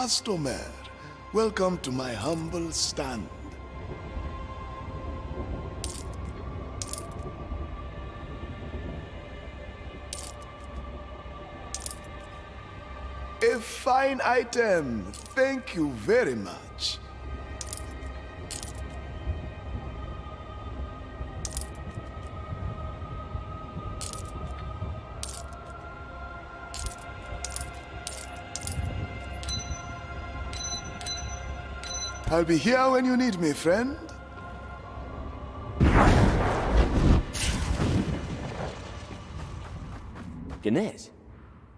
customer. Welcome to my humble stand. A fine item. Thank you very much. I'll be here when you need me, friend. Ganesh,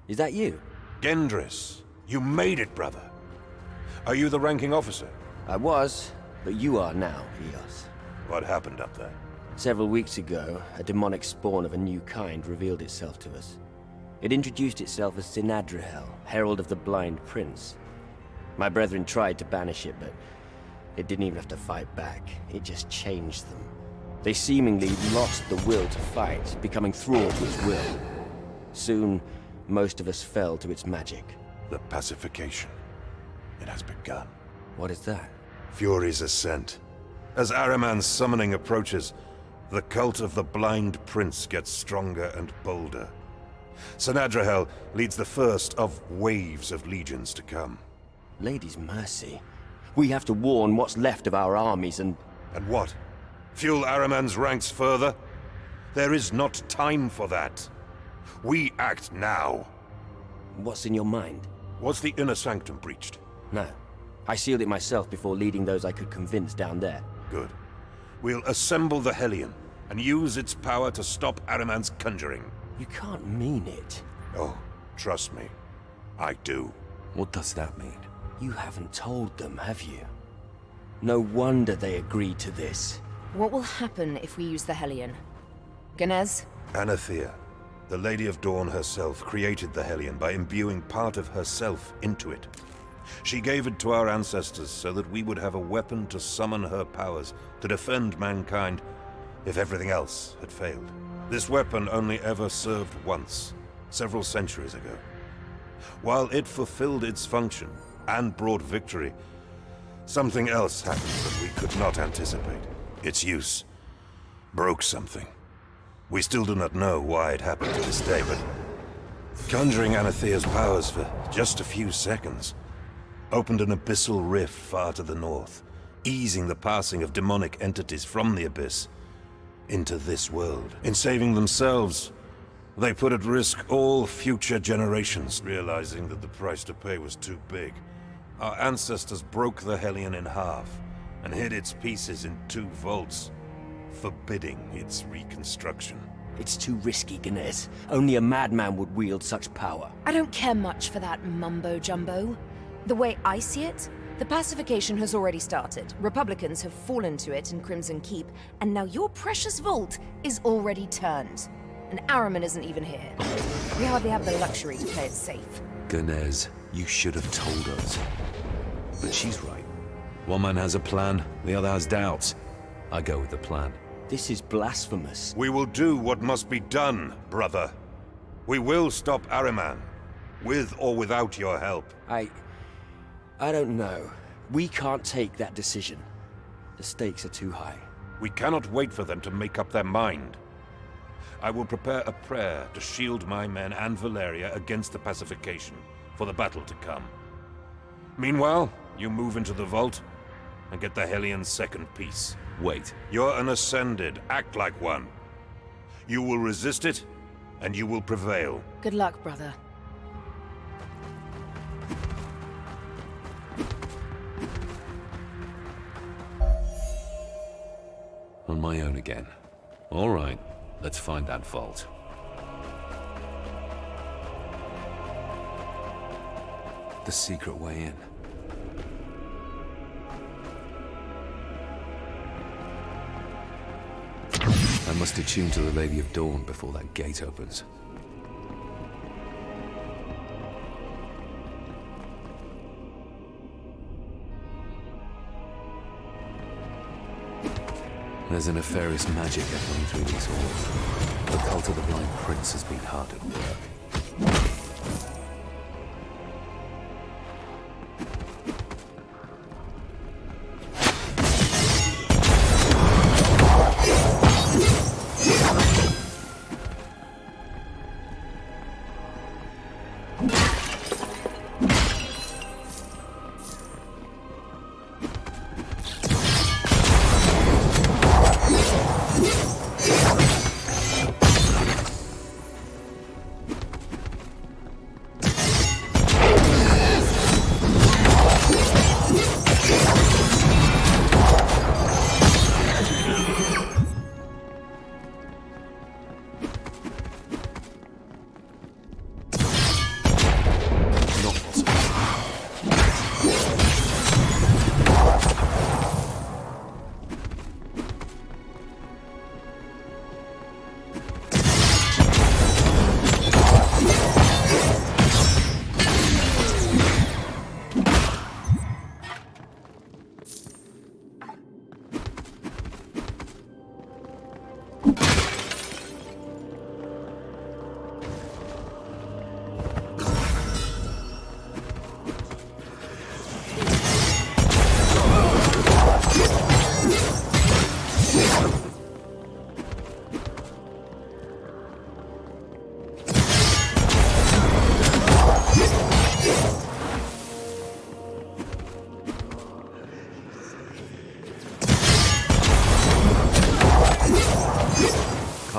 is that you? Gendris, you made it, brother. Are you the ranking officer? I was, but you are now, Eos. What happened up there? Several weeks ago, a demonic spawn of a new kind revealed itself to us. It introduced itself as Sinadrahel, Herald of the Blind Prince. My brethren tried to banish it, but it didn't even have to fight back. It just changed them. They seemingly lost the will to fight, becoming thrall to its will. Soon, most of us fell to its magic. The pacification. It has begun. What is that? Fury's ascent. As Ahriman's summoning approaches, the cult of the Blind Prince gets stronger and bolder. Sinadrahel leads the first of waves of legions to come. Lady's mercy. We have to warn what's left of our armies and... And what? Fuel Ahriman's ranks further? There is not time for that. We act now. What's in your mind? Was the inner sanctum breached? No. I sealed it myself before leading those I could convince down there. Good. We'll assemble the Hellion and use its power to stop Ahriman's conjuring. You can't mean it. Oh, trust me. I do. What does that mean? You haven't told them, have you? No wonder they agreed to this. What will happen if we use the Hellion? Ganesh? Anathea, the Lady of Dawn herself, created the Hellion by imbuing part of herself into it. She gave it to our ancestors so that we would have a weapon to summon her powers to defend mankind if everything else had failed. This weapon only ever served once, several centuries ago. While it fulfilled its function and brought victory, something else happened that we could not anticipate. Its use broke something. We still do not know why it happened to this day, but conjuring Anathea's powers for just a few seconds opened an abyssal rift far to the north, easing the passing of demonic entities from the abyss into this world. In saving themselves, they put at risk all future generations. Realizing that the price to pay was too big, our ancestors broke the Hellion in half and hid its pieces in 2 vaults, forbidding its reconstruction. It's too risky, Ganesh. Only a madman would wield such power. I don't care much for that mumbo-jumbo. The way I see it, the pacification has already started. Republicans have fallen to it in Crimson Keep, and now your precious vault is already turned. And Ahriman isn't even here. We hardly have the luxury to play it safe. Ganesh, you should have told us. But she's right. One man has a plan, the other has doubts. I go with the plan. This is blasphemous. We will do what must be done, brother. We will stop Ahriman, with or without your help. I don't know. We can't take that decision. The stakes are too high. We cannot wait for them to make up their mind. I will prepare a prayer to shield my men and Valeria against the pacification, for the battle to come. Meanwhile, you move into the vault and get the Hellion's second piece. Wait. You're an Ascended. Act like one. You will resist it, and you will prevail. Good luck, brother. On my own again. All right, let's find that vault. The secret way in. I must attune to the Lady of Dawn before that gate opens. There's a nefarious magic echoing through these halls. The cult of the Blind Prince has been hard at work.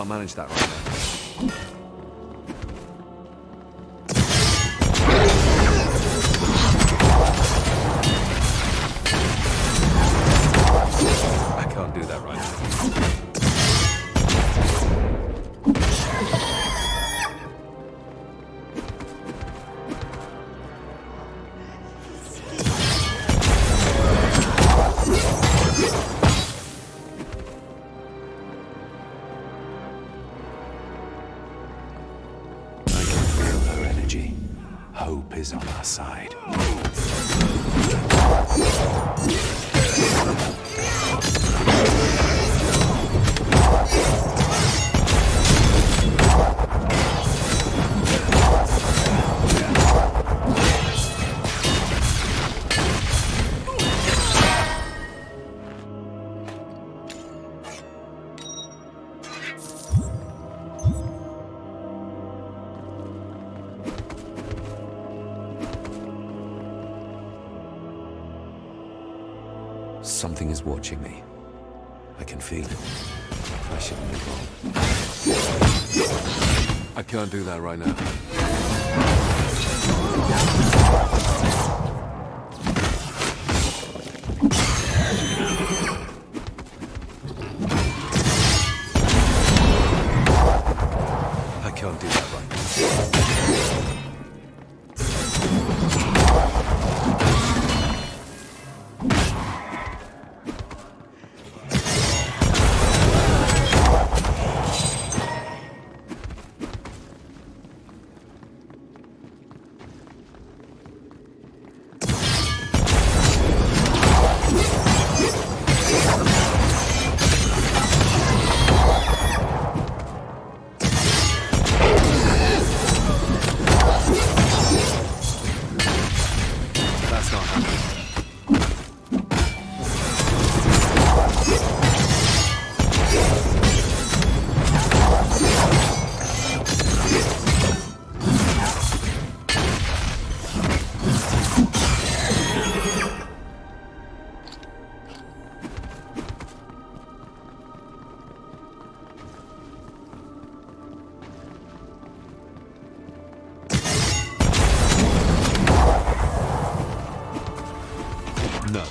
Can't manage that right now. I can't do that right now. Hope is on our side. Something is watching me. I can feel it. I shouldn't be wrong. I can't do that right now. I can't do that right now. No.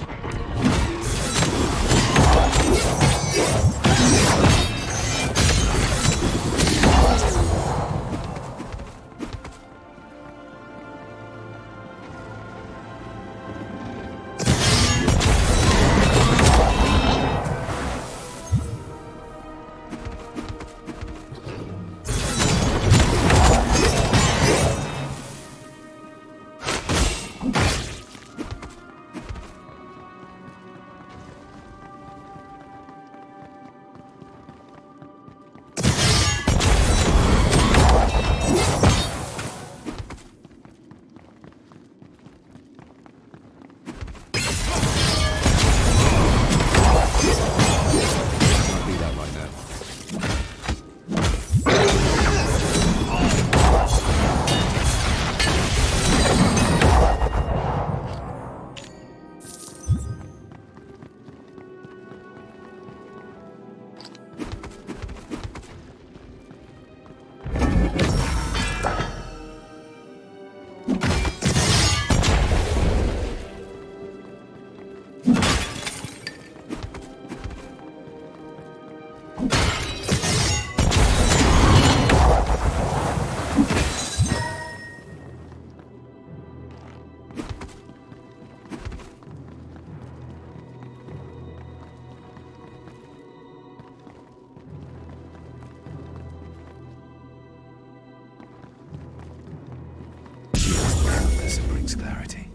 Clarity.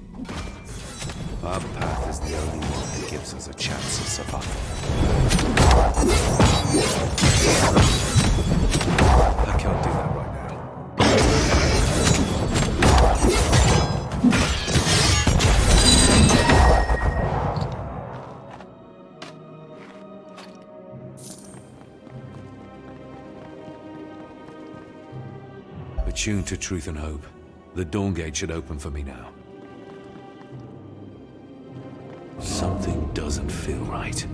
Our path is the only one that gives us a chance of survival. I can't do that right now. Attuned to truth and hope. The Dawn Gate should open for me now. Something doesn't feel right.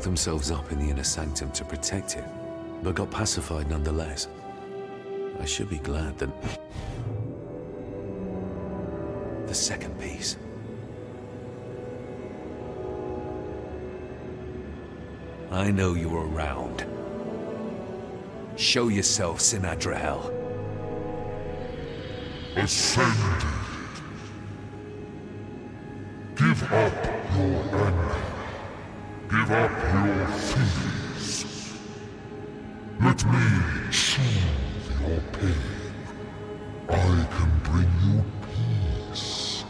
themselves up in the inner sanctum to protect it, but got pacified nonetheless. I should be glad that... The second piece. I know you're around. Show yourself, Sinadrahel. Ascended. Give up your anger. Give up your fears. Let me soothe your pain. I can bring you peace.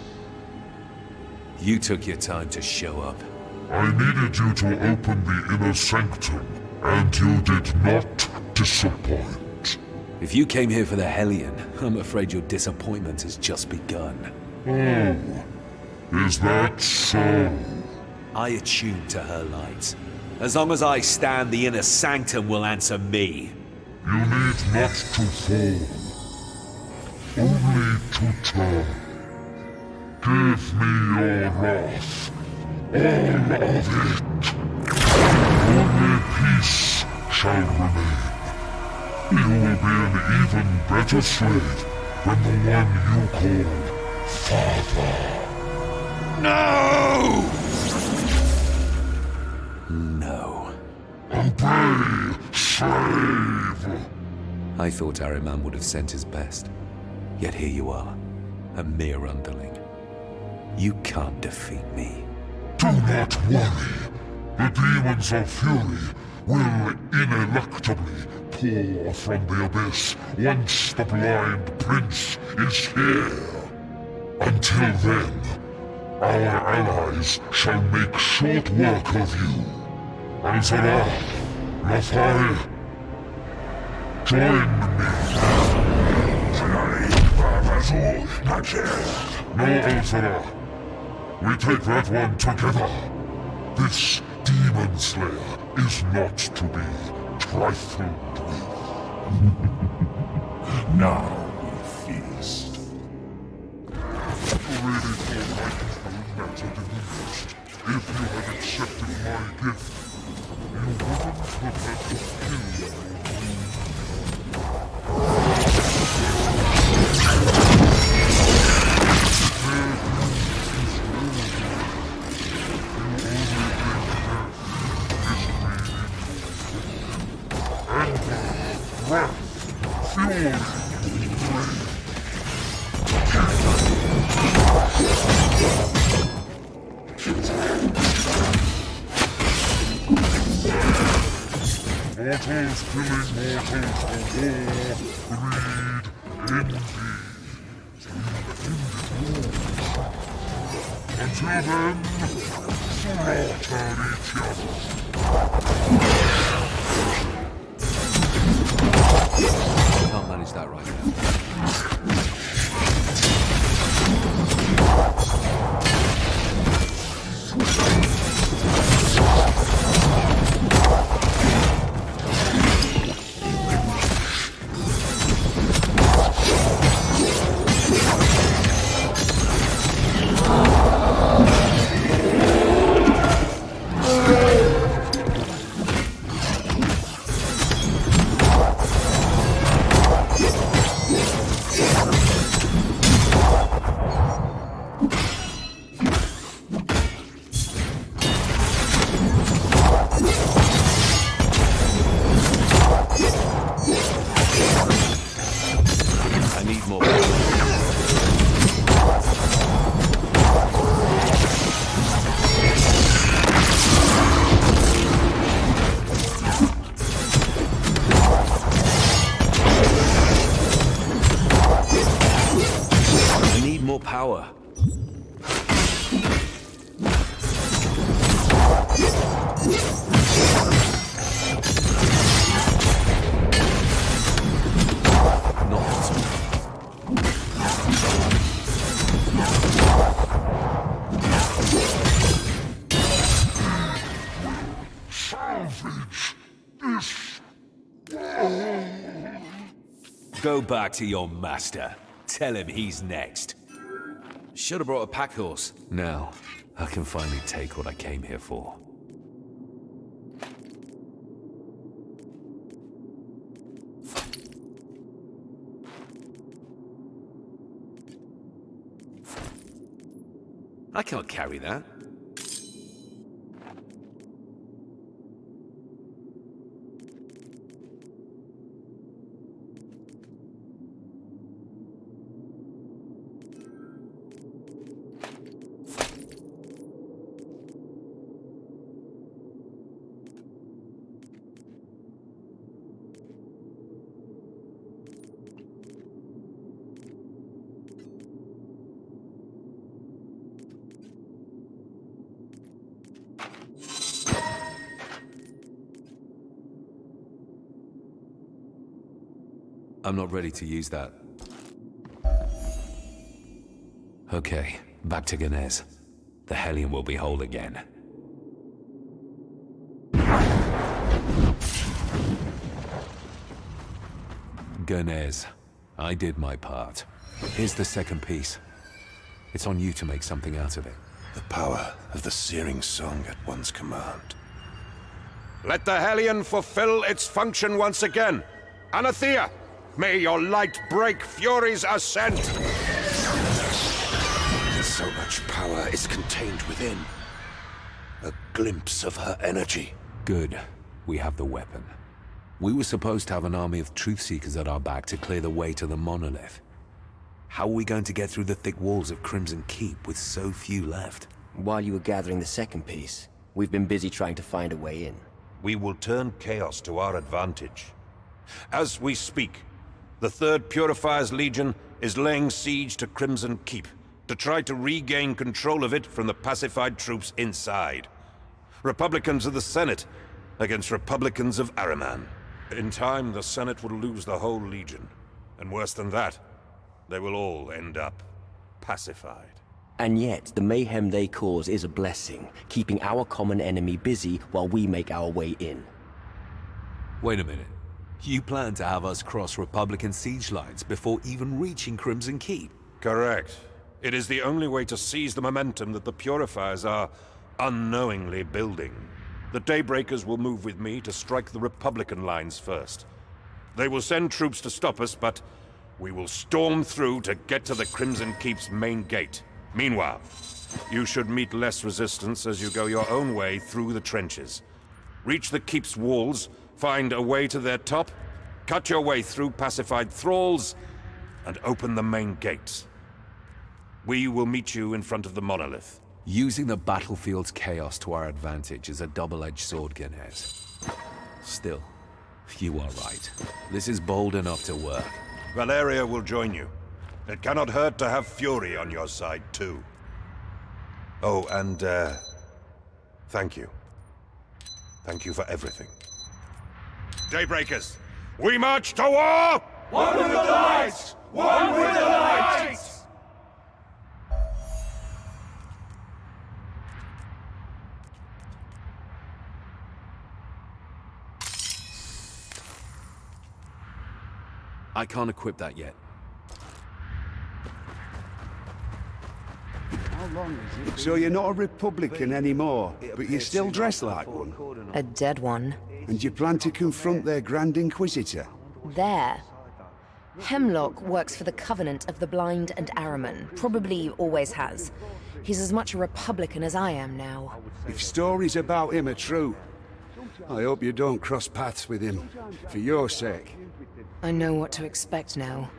You took your time to show up. I needed you to open the inner sanctum, and you did not disappoint. If you came here for the Hellion, I'm afraid your disappointment has just begun. Oh, is that so? I attune to her light. As long as I stand, the inner sanctum will answer me. You need not to fall, only to turn. Give me your wrath, all of it. Only peace shall remain. You will be an even better slave than the one you call Father. No! No. Obey, slave! I thought Ahriman would have sent his best. Yet here you are, a mere underling. You can't defeat me. Do not worry. The demons of fury will ineluctably pour from the abyss once the blind prince is here. Until then, our allies shall make short work of you. Al-Zara, Lafai, join me. No, Al-Zara. We take that one together. This demon slayer is not to be trifled with. Now we feast. Really thought my people matter diminished. If you had accepted my gift, you wouldn't have had to kill your Mortals killing mortals for war, greed, envy. Until then, slaughter each other. Can't manage that right now. Power. Go back to your master. Tell him he's next. Should have brought a pack horse. Now, I can finally take what I came here for. I can't carry that. I'm not ready to use that. Okay, back to Ganez. The Hellion will be whole again. Ganez, I did my part. Here's the second piece. It's on you to make something out of it. The power of the searing song at one's command. Let the Hellion fulfill its function once again. Anathea, may your light break Fury's ascent! So much power is contained within. A glimpse of her energy. Good. We have the weapon. We were supposed to have an army of Truthseekers at our back to clear the way to the monolith. How are we going to get through the thick walls of Crimson Keep with so few left? While you were gathering the second piece, we've been busy trying to find a way in. We will turn chaos to our advantage. As we speak, the 3rd Purifier's Legion is laying siege to Crimson Keep to try to regain control of it from the pacified troops inside. Republicans of the Senate against Republicans of Araman. In time, the Senate will lose the whole Legion. And worse than that, they will all end up pacified. And yet, the mayhem they cause is a blessing, keeping our common enemy busy while we make our way in. Wait a minute. You plan to have us cross Republican siege lines before even reaching Crimson Keep? Correct. It is the only way to seize the momentum that the Purifiers are unknowingly building. The Daybreakers will move with me to strike the Republican lines first. They will send troops to stop us, but we will storm through to get to the Crimson Keep's main gate. Meanwhile, you should meet less resistance as you go your own way through the trenches. Reach the Keep's walls, find a way to their top, cut your way through pacified thralls, and open the main gates. We will meet you in front of the monolith. Using the battlefield's chaos to our advantage is a double-edged sword, Ganez. Still, you are right. This is bold enough to work. Valeria will join you. It cannot hurt to have Fury on your side, too. Oh, and, thank you. Thank you for everything. Daybreakers, we march to war! One with the light! One with the light! I can't equip that yet. So you're not a Republican anymore, but you still dress like one? A dead one. And you plan to confront their Grand Inquisitor? There. Hemlock works for the Covenant of the Blind and Araman. Probably always has. He's as much a Republican as I am now. If stories about him are true, I hope you don't cross paths with him, for your sake. I know what to expect now.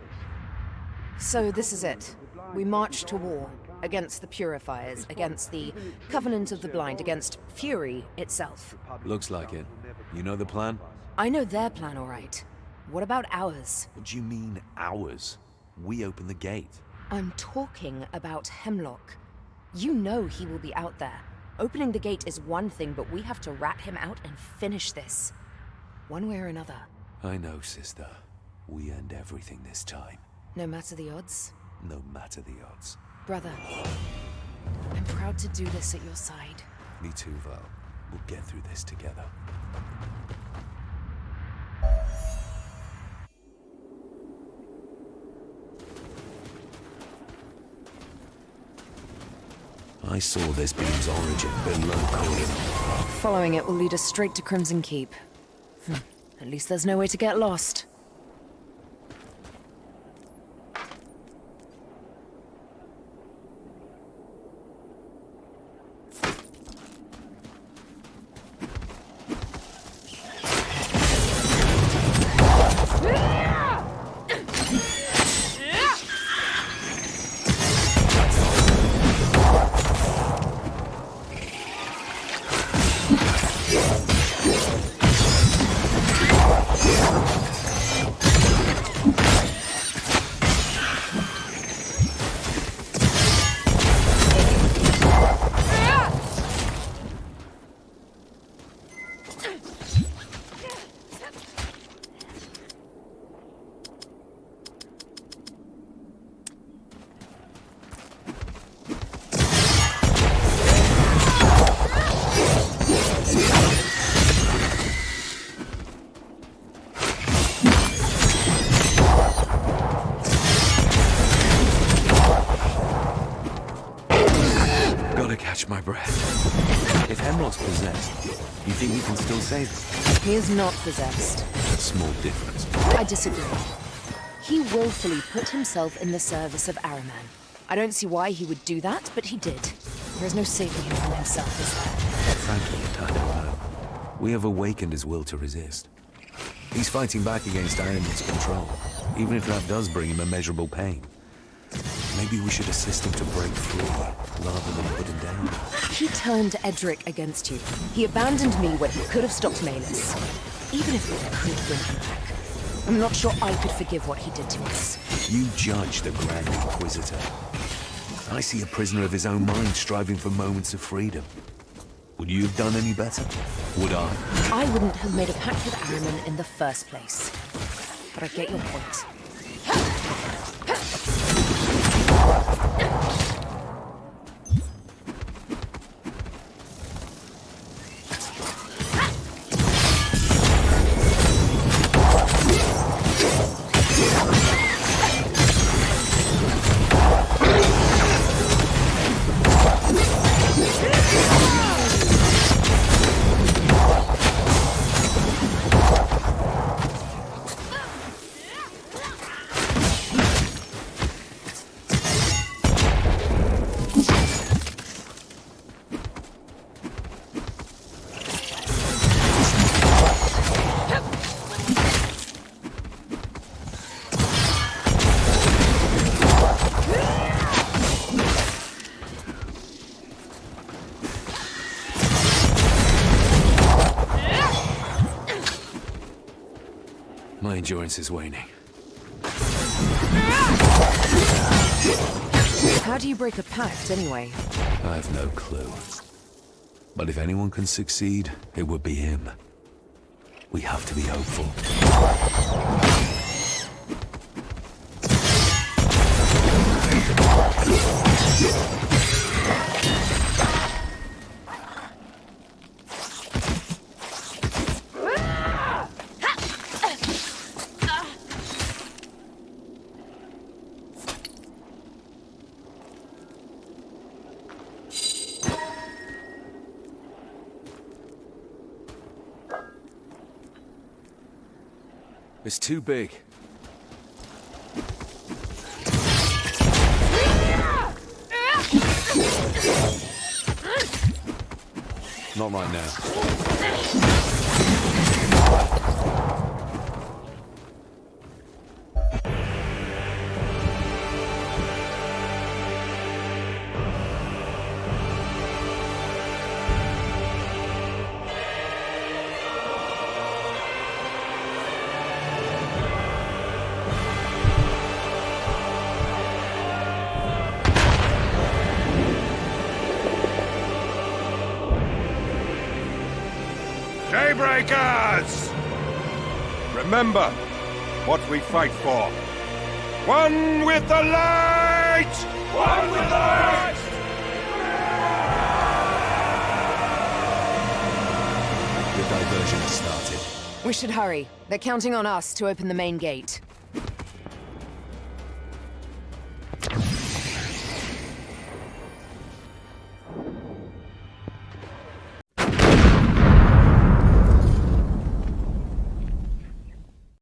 So this is it. We march to war. Against the Purifiers, against the Covenant of the Blind, against Fury itself. Looks like it. You know the plan? I know their plan, all right. What about ours? What do you mean, ours? We open the gate. I'm talking about Hemlock. You know he will be out there. Opening the gate is one thing, but we have to rat him out and finish this. One way or another. I know, sister. We earned everything this time. No matter the odds? No matter the odds. Brother, I'm proud to do this at your side. Me too, Val. We'll get through this together. I saw this beam's origin below Colin. Following it will lead us straight to Crimson Keep. At least there's no way to get lost. Not's possessed. You think we can still save him? He is not possessed. A small difference. I disagree. He willfully put himself in the service of Ahriman. I don't see why he would do that, but he did. There is no saving him from himself, is there? Frankly, I don't know. We have awakened his will to resist. He's fighting back against Ahriman's control, even if that does bring him immeasurable pain. Maybe we should assist him to break free, rather than put him down. He turned Edric against you. He abandoned me when he could have stopped Malus. Even if we could bring him back, I'm not sure I could forgive what he did to us. You judge the Grand Inquisitor. I see a prisoner of his own mind striving for moments of freedom. Would you have done any better? Would I? I wouldn't have made a pact with Ahriman in the first place. But I get your point. My endurance is waning. How do you break a pact, anyway? I have no clue. But if anyone can succeed, it would be him. We have to be hopeful. It's too big. Not right now. Daybreakers! Remember what we fight for. One with the light! One with the light! The diversion has started. We should hurry. They're counting on us to open the main gate.